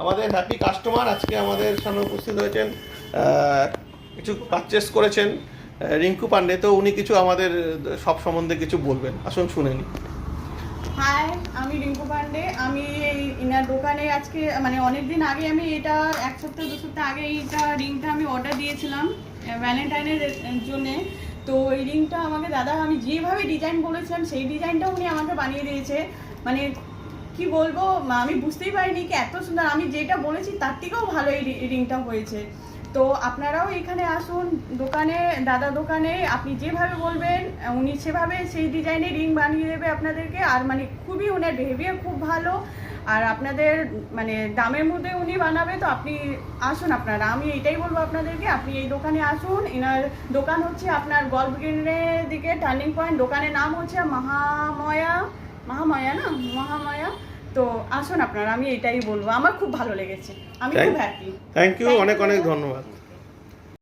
আমাদের happy customer আজকে আমাদের সামনে উপস্থিত হয়েছেন, কিছু পারচেস করেছেন রিঙ্কু পান্ডে। তো উনি কিছু আমাদের সব সম্বন্ধে কিছু বলবেন, আসুন শুনে নিই। হাই, আমি রিঙ্কু পান্ডে। আমি এই ইনার দোকানে আজকে মানে অনেক দিন আগে আমি এটা 1 সপ্তাহ 2 সপ্তাহ আগে এইটা রিংটা আমি অর্ডার দিয়েছিলাম ভ্যালেন্টাইনের জন্যে। তো এই রিংটা আমাকে দাদা আমি যেভাবে ডিজাইন বলেছিলাম সেই ডিজাইনটা উনি আমাকে বানিয়ে দিয়েছে। মানে কি বলবো, আমি বুঝতেই পারিনি কি এত সুন্দর। আমি যেটা বলেছি তার থেকেও ভালো এই রিংটা হয়েছে। তো আপনারাও এখানে আসুন দোকানে, দাদা দোকানে, আপনি যেভাবে বলবেন উনি সেভাবে সেই ডিজাইনের রিং বানিয়ে দেবে আপনাদেরকে। আর মানে খুবই ওনার বিহেভিয়ার খুব ভালো, আর আপনাদের মানে দামের মধ্যে উনি বানাবে। তো আপনি আসুন আপনারা, আমি এটাই বলবো আপনাদেরকে, আপনি এই দোকানে আসুন। এনার দোকান হচ্ছে আপনার গল্ফ গ্রিনের দিকে টার্নিং পয়েন্ট। দোকানের নাম হচ্ছে মহামায়া না মহামায়া। তো আসুন আপনারা, আমি এটাই বলবো, আমার খুব ভালো লেগেছে, আমি খুব হ্যাপি। থ্যাংক ইউ, অনেক অনেক ধন্যবাদ।